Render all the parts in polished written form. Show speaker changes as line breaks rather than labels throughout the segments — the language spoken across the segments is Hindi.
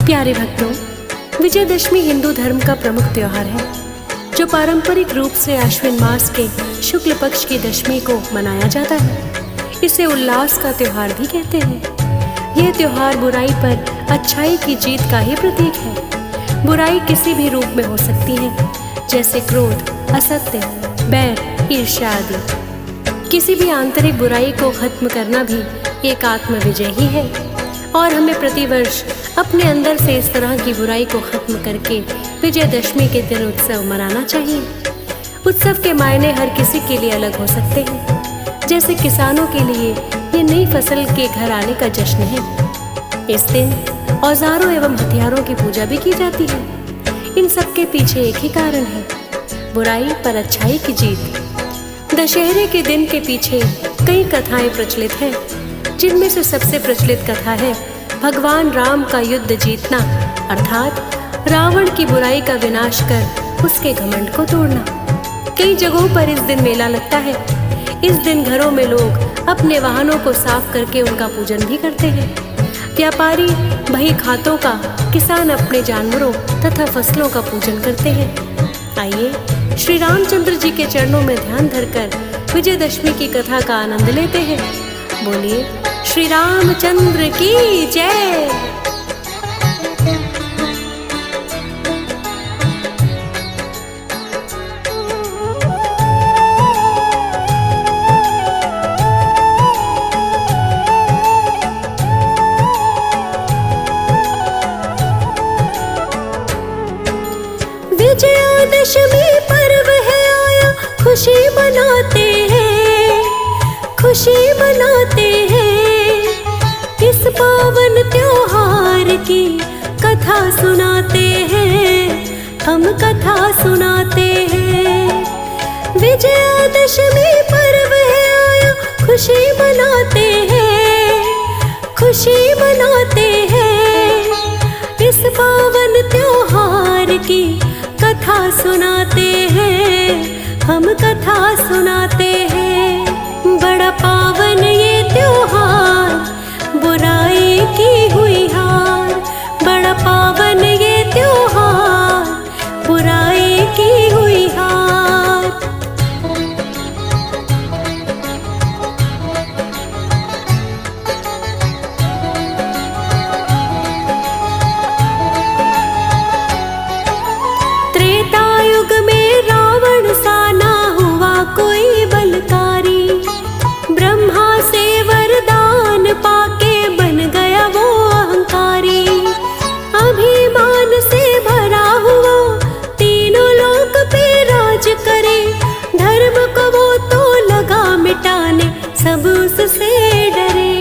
प्यारे भक्तों, विजयदशमी हिंदू धर्म का प्रमुख त्योहार है जो पारंपरिक रूप से आश्विन मास के शुक्ल पक्ष की दशमी को मनाया जाता है। इसे उल्लास का त्योहार भी कहते हैं। यह त्योहार बुराई पर अच्छाई की जीत का ही प्रतीक है। बुराई किसी भी रूप में हो सकती है, जैसे क्रोध, असत्य, बैर, ईर्ष्या आदि। किसी भी आंतरिक बुराई को खत्म करना भी एक आत्म विजय ही है और हमें प्रतिवर्ष अपने अंदर से इस तरह की बुराई को खत्म करके विजयदशमी के दिन उत्सव मनाना चाहिए। उत्सव के मायने हर किसी के लिए अलग हो सकते हैं। जैसे किसानों के लिए ये नई फसल के घर आने का जश्न है। इस दिन औजारों एवं हथियारों की पूजा भी की जाती है। इन सब के पीछे एक ही कारण है, बुराई पर अच्छाई की जीत। दशहरे के दिन के पीछे कई कथाएं प्रचलित हैं, जिनमें से सबसे प्रचलित कथा है भगवान राम का युद्ध जीतना, अर्थात रावण की बुराई का विनाश कर उसके घमंड को तोड़ना। कई जगहों पर इस दिन मेला लगता है। इस दिन घरों में लोग अपने वाहनों को साफ करके उनका पूजन भी करते हैं। व्यापारी बही खातों का, किसान अपने जानवरों तथा फसलों का पूजन करते हैं। आइए श्री रामचंद्र जी के चरणों में ध्यान धरकर विजयदशमी की कथा का आनंद लेते हैं। बोलिए श्री रामचंद्र की जय।
विजयादशमी पर्व है आया, खुशी मनाते हैं, खुशी मनाते हैं। इस पावन त्योहार की कथा सुनाते हैं, हम कथा सुनाते हैं। विजयादशमी पर्व है आया, खुशी मनाते हैं, खुशी मनाते हैं। इस पावन त्योहार की कथा सुनाते हैं, हम कथा सुनाते हैं। बड़ा पावन ये त्योहार, बुराई की हुई हार। बड़ा पावन ये त्योहार, बुराई की हुई हार। त्रेता युग में रावण सा ना हुआ कोई बलकारी। ब्रह्मा से वरदान पाके बन गया वो अहंकारी। अभिमान से भरा हुआ तीनों लोक पे राज करे। धर्म को वो तो लगा मिटाने, सब उससे डरे।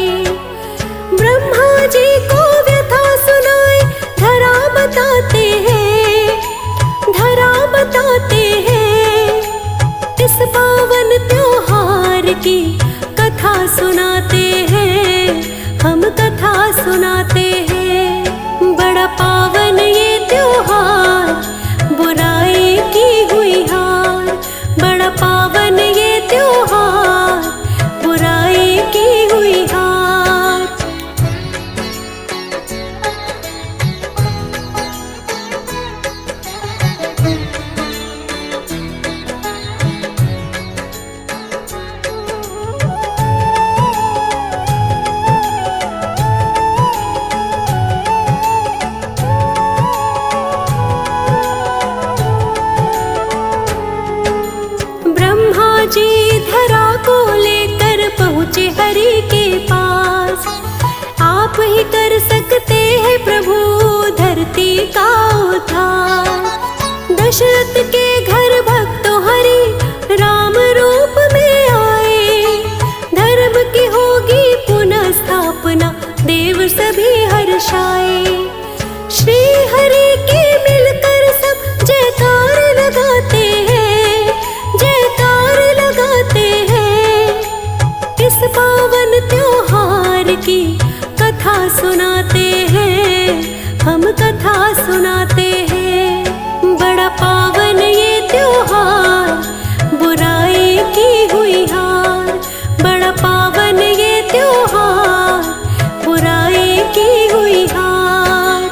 ब्रह्मा जी को व्यथा सुनाए, धरा बताते हैं, धरा बताते हैं। इस पावन त्योहार की कथा सुनाते हैं, हम कथा सुनाते हैं। बड़ा पावन ये त्योहार, बुराई की हुई हार। बड़ा पावन ये त्योहार, बुराई की हुई हार। जी धरा को लेकर पहुँचे हरि के पास। आप ही कर सकते हैं प्रभु धरती का उद्धार। दशरथ के घर भक्तों हरि राम रूप में आए। धर्म की होगी पुनः स्थापना, देव सभी हर्षाए। श्री हरि के मिलकर सब जयकार लगाते हैं, जयकार लगाते हैं। इस पावन त्योहार की कथा सुनाते हैं, हम कथा सुनाते हैं। बड़ा पावन ये त्योहार, बुराई की हुई हार। बड़ा पावन ये त्योहार, बुराई की हुई हार।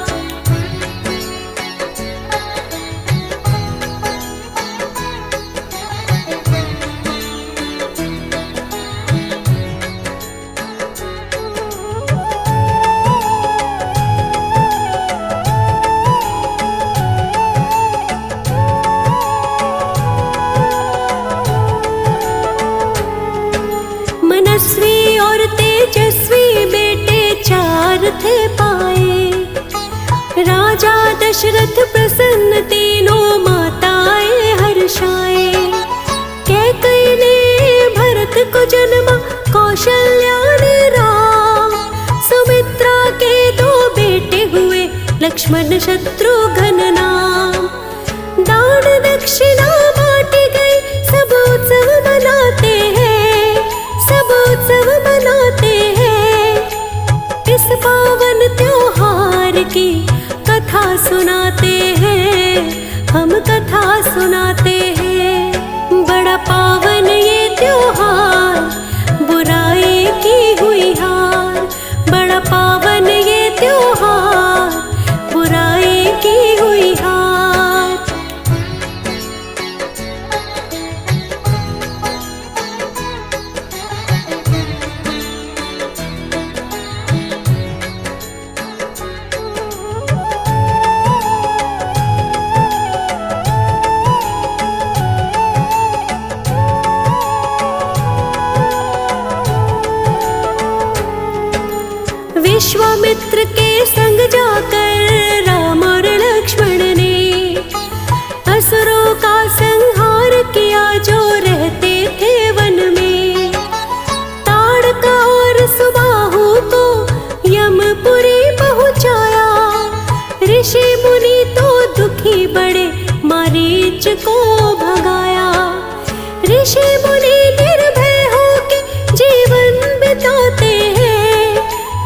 राजा दशरथ प्रसन्न तीनों माताएं हर्षाए। कैकेयी ने भरत को जन्मा, कौशल्या ने राम। सुमित्रा के दो बेटे हुए, लक्ष्मण शत्रुघ्न नाम। दान दक्षिणा बांटी गई, सब उत्सव मनाते हैं, सब उत्सव मनाते हैं। इस पावन त्योहार की कथा सुनाते हैं, हम कथा सुनाते हैं। बड़ा पावन ये त्योहार, बुराई की हुई हार। बड़ा पावन ये त्योहार, बुराई की हुई हार। विश्वामित्र के संग जाकर राम और लक्ष्मण ने असुरों का संहार किया जो रहते थे वन में। ताड़का और सुबाहु को यमपुरी पहुंचाया, ऋषि मुनि तो दुखी बड़े, मारीच को भगाया। ऋषि मुनि निर्भय होके जीवन बिताते हैं,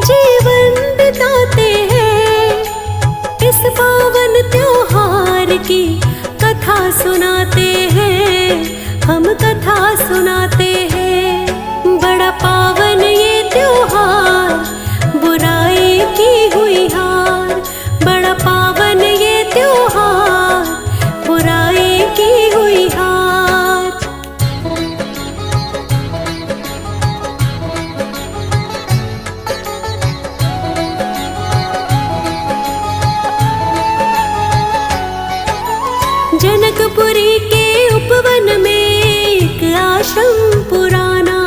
जीवन बिताते हैं। इस पावन त्योहार की कथा सुनाते हैं, हम कथा सुनाते हैं। बड़ा पावन ये त्योहार, बुराई की हुई हार। बड़ा पावन ये त्योहार, बुराई की हुई हार। जनकपुरी के उपवन में एक आश्रम पुराना।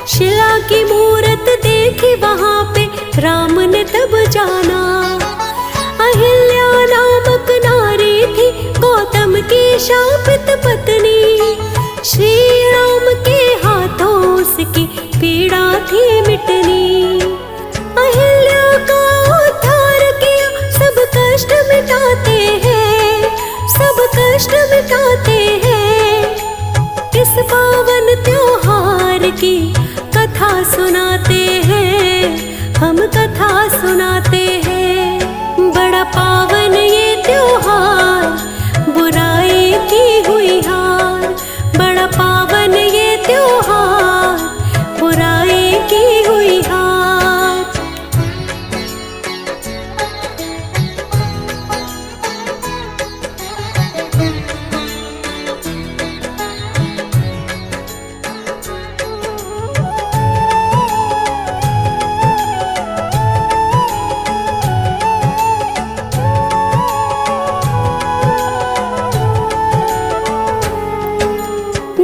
शिला की मूरत देखी वहाँ पे राम ने तब जाना। अहिल्या नामक नारी थी, गौतम की शापित पत्नी। श्री राम के हाथों उसकी पीड़ा थी मिटनी। अहिल्या का उद्धार किया, सब कष्ट मिटाते हैं, सब कष्ट मिटाते हैं। इस पावन त्योहार की कथा सुनाते हैं, हम कथा सुनाते हैं। बड़ा पावन ये त्योहार, बुराई की हुई हार। बड़ा पावन ये त्योहार, बुराई की हुई हार।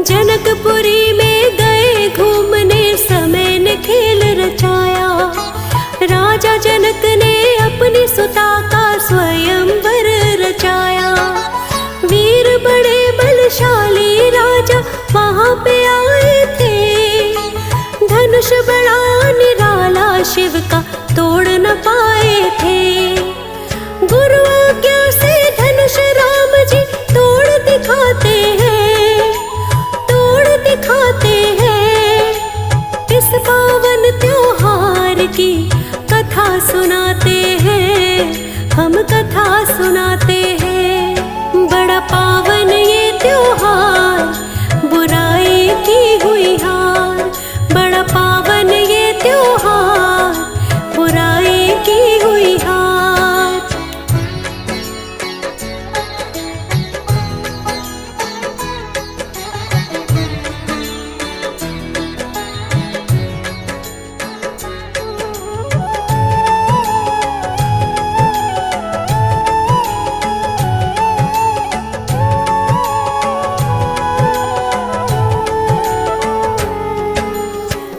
जनकपुरी में गए घूमने, समय ने खेल रचाया। राजा जनक ने अपनी सुता का स्वयंवर रचाया। वीर बड़े बलशाली राजा वहाँ पे आए थे। धनुष बड़ा निराला शिव का तोड़ न पाए थे। गुरु आज्ञा से धनुष राम जी तोड़ दिखाते हैं, तोड़ दिखाते हैं। इस पावन त्योहार की कथा सुनाते हैं, हम कथा सुनाते हैं। बड़ा पावन ये त्योहार, बुराई की हुई हार। बड़ा पावन ये त्योहार, बुराई की हुई हार।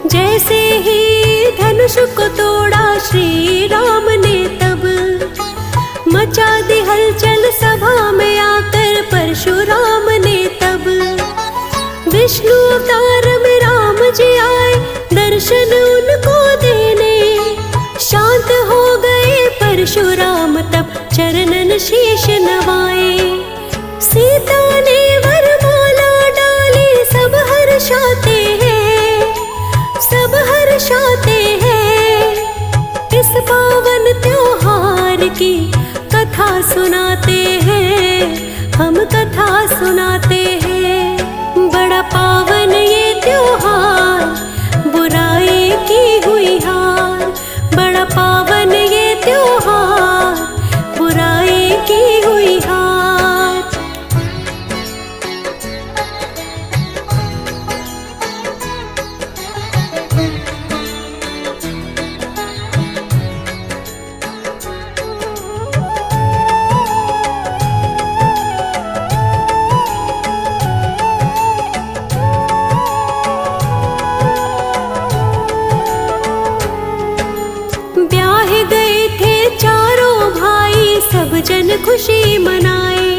जैसे ही धनुष को तोड़ा श्री राम ने तब मच मचा दी हलचल सभा में आकर परशुराम ने तब। विष्णु अवतार में राम जी आए दर्शन उनको देने। शांत हो गए परशुराम तब चरणन शीश नवाए। सीता ने वरमाला डाली सब हर्षाते हैं, सब हर्षाते हैं। इस पावन त्योहार की कथा सुनाते हैं, हम कथा सुनाते हैं। बड़ा पावन ये त्योहार, बुराई की हुई हार। बड़ा पावन ये त्योहार, बुराई की हुई हार। ब्याह गए थे चारों भाई, सब जन खुशी मनाए।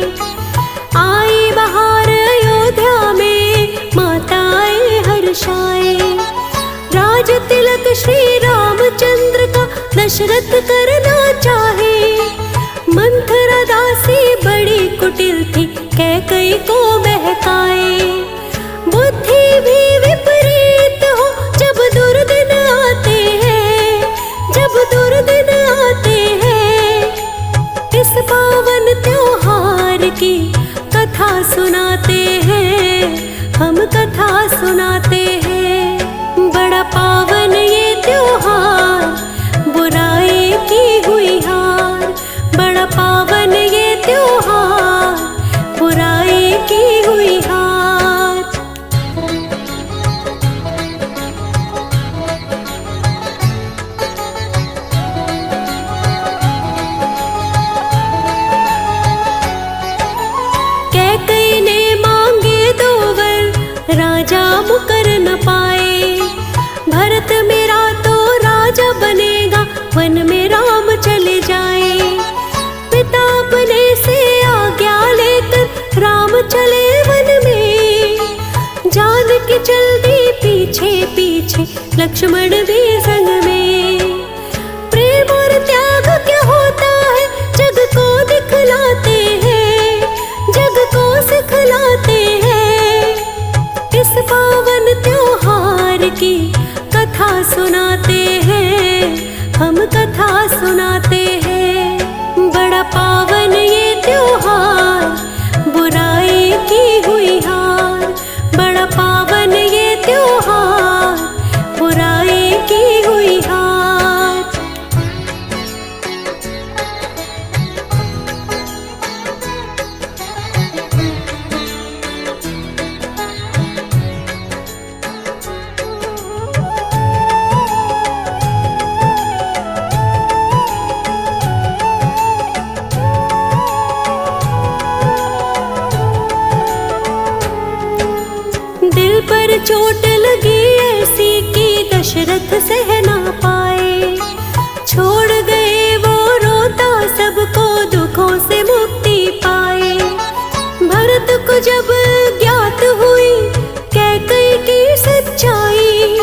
आई बहार अयोध्या में, माताएं हर्षाए। राज तिलक श्री रामचंद्र का दशरथ करना चाहे। मंथरा दासी बड़ी कुटिल थी, कैकई को बहकाए। बुद्धि भी विपरीत हो जब दुर्दिन आते हैं, जब दुर्दिन आते हैं। इस पावन त्योहार की कथा सुनाते हैं, हम कथा सुनाते हैं। बड़ा पावन ये त्योहार, बुराई की हुई हार। बड़ा पावन ये त्योहार, बुराई की हुई हार। कैकई ने मांगे दो वर, राजा मुकर न पाए। भरत मेरा तो राजा बनेगा, वन में राम चले जाए। पिता अपने से आज्ञा लेकर राम चले वन में। जानकी चल दी पीछे पीछे, लक्ष्मण भी संग में। प्रेम और त्याग क्या होता है, जग को दिखलाते हैं, जग को सिखलाते हैं। इस पावन त्योहार की कथा सुनाते हैं, हम कथा सुनाते हैं। बड़ा पावन ये त्योहार, बुराई की हुई हार। बड़ा पावन ये त्योहार, बुराई की हुई हार। दिल पर चोट लगी ऐसी कि दशरथ सह ना पाए। छोड़ गए वो रोता सबको, दुखों से मुक्ति पाए। भरत को जब ज्ञात हुई कैकई की सच्चाई,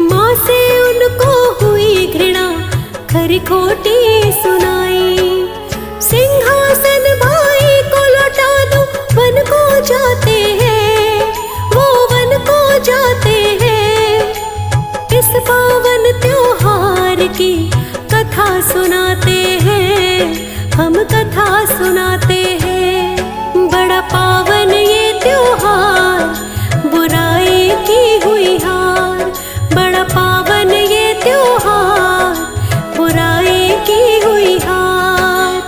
माँ से उनको हुई घृणा, खरी खोटी सुनाई। सिंहासन भाई को लौटा दो, वन को जाते हैं, वो वन को जाते हैं। इस पावन त्योहार की कथा सुनाते हैं, हम कथा सुनाते हैं। बड़ा पावन ये त्योहार, बुराई की हुई हार। बड़ा पावन ये त्योहार, बुराई की हुई हार।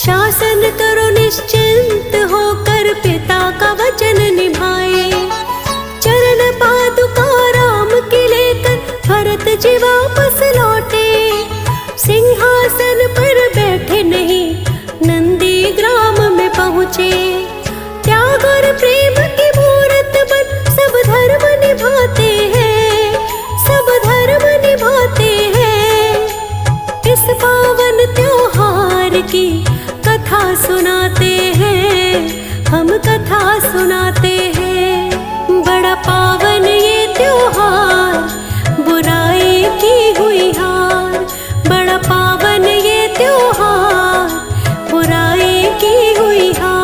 शासन करो निश्चिंत होकर पिता का वचन निभाए। चरण पादुका राम की लेकर भरत जी वापस लौटे। सिंहासन पर बैठे नहीं नंदी ग्राम में पहुँचे। त्याग और प्रेम की मूरत बन सब धर्म निभाते हैं, सब धर्म निभाते हैं। इस पावन त्योहार की कथा सुनाते हैं, हम कथा सुनाते हैं। बड़ा पावन ये त्योहार, बुराई की हुई हार। बड़ा पावन ये त्योहार, बुराई की हुई हार।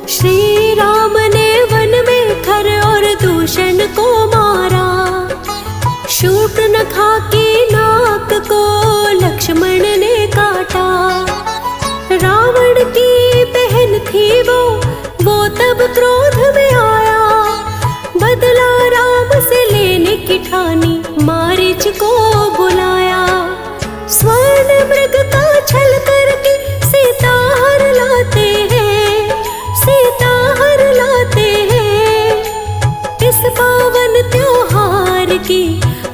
श्री राम ने वन में खर और दूषण को मारा। शूर्पणखा की नाक को लक्ष्मण ने काटा। रावण की बहन थी वो तब क्रोध में आया। बदला राम से लेने की ठानी, मारीच को बुलाया। स्वर्ण मृग का छल करके सीता हर लाते हैं, सीता हर लाते हैं। इस पावन त्योहार की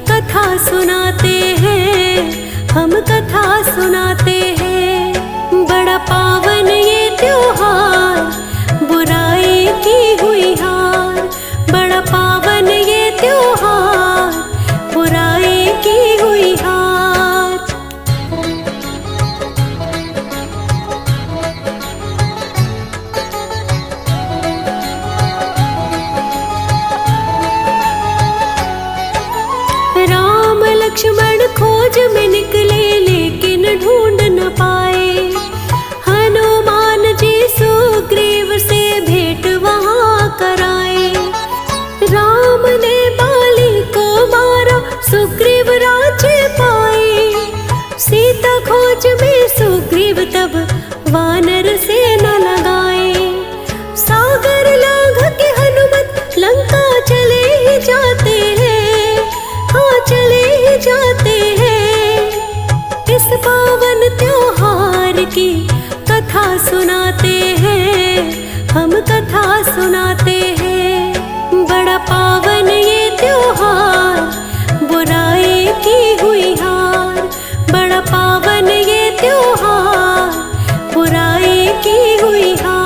कथा सुनाते हैं, हम कथा सुनाते हैं। बड़ा पावन ये त्योहार, बुराई की हुई हार। बड़ा पावन ये त्योहार, बुराई की हुई हार। राम लक्ष्मण खोज में निकले लेकिन ढूंढ न पाए। हनुमान जी सुग्रीव से भेंट वहां कराए। राम ने बाली को मारा, सुग्रीव राज्य पाए। सीता खोज में सुग्रीव तब वानर सेना लगाए। सागर लांघ के हनुमत लंका चले ही जाते हैं, हाँ चले ही जाते हैं। इस पावन त्योहार की कथा सुनाते हैं, हम कथा सुनाते हैं। बड़ा पावन ये त्योहार, बुराई की हुई हार। बड़ा पावन ये त्योहार, बुराई की हुई हार।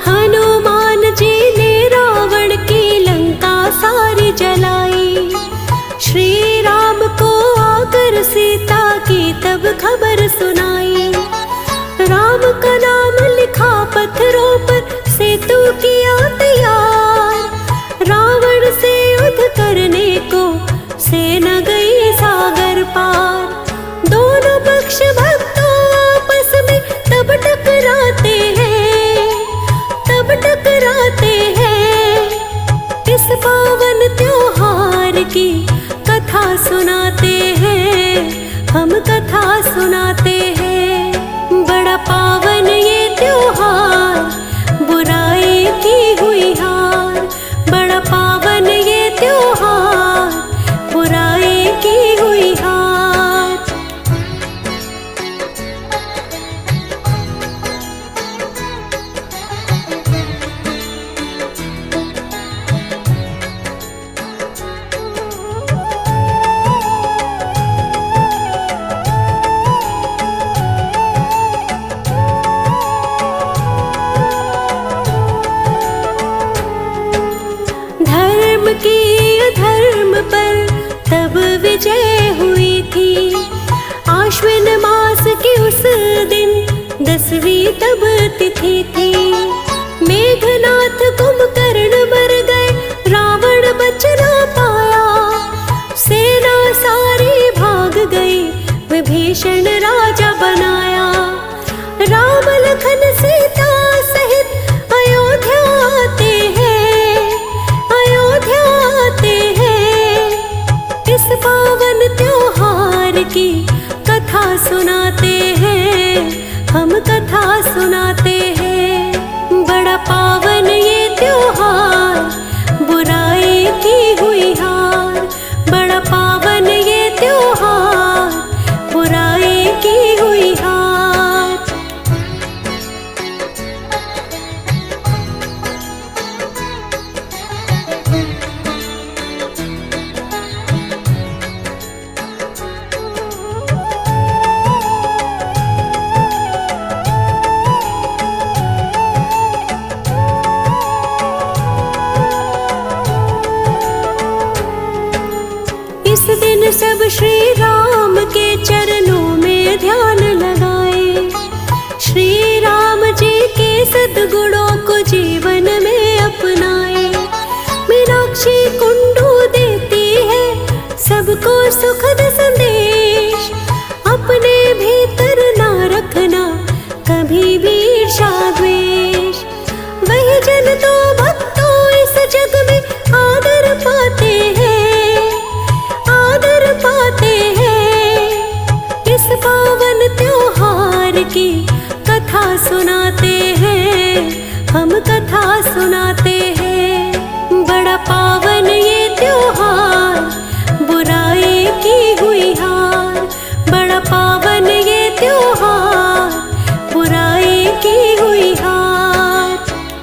हनुमान जी ने रावण की लंका सारी जलाई। श्री राम को आकर सीता की तब खबर सुनाई। राम का नाम लिखा पत्थरों पर, सेतु किया तैयार। रावण से युद्ध करने को सेना गई सागर पार। दोनों पक्ष भक्तों आपस में तब टकराते हैं, तब टकराते हैं। इस पावन त्योहार की कथा सुनाते हैं, हम कथा सुनाते हैं। बड़ा पावन ये त्योहार, बुराई की हुई हार। बड़ा पावन ये त्योहार, बुराई की हुई हार। आश्विन मास के उस दिन 10वीं तब तिथि थी। मेघनाथ कुंभकर्ण मर गए, रावण बच ना पाया। सेना सारी भाग गई, विभीषण राजा बनाया। राम लखन सीता सहित अयोध्या आते हैं, अयोध्या आते हैं। इस पावन त्योहार की कथा सुनाते हैं, हम कथा सुनाते हैं। बड़ा पावन ये त्योहार, बुराई की हुई हार। बड़ा पावन ये त्योहार, बुराई की हुई हार। इस दिन सब श्री राम के चरणों में ध्यान लगाए। श्री राम जी के सद्गुणों को जीवन में अपनाए। मीनाक्षी कुंडू देती है सबको सुखद संदेश। अपने भीतर ना रखना कभी भी ईर्ष्या द्वेष। वही जन तो भक्तों इस जग में आदर पाते हैं, आदर पाते हैं। इस पावन त्योहार की कथा सुनाते हैं, हम कथा सुनाते हैं। बड़ा पावन ये त्योहार,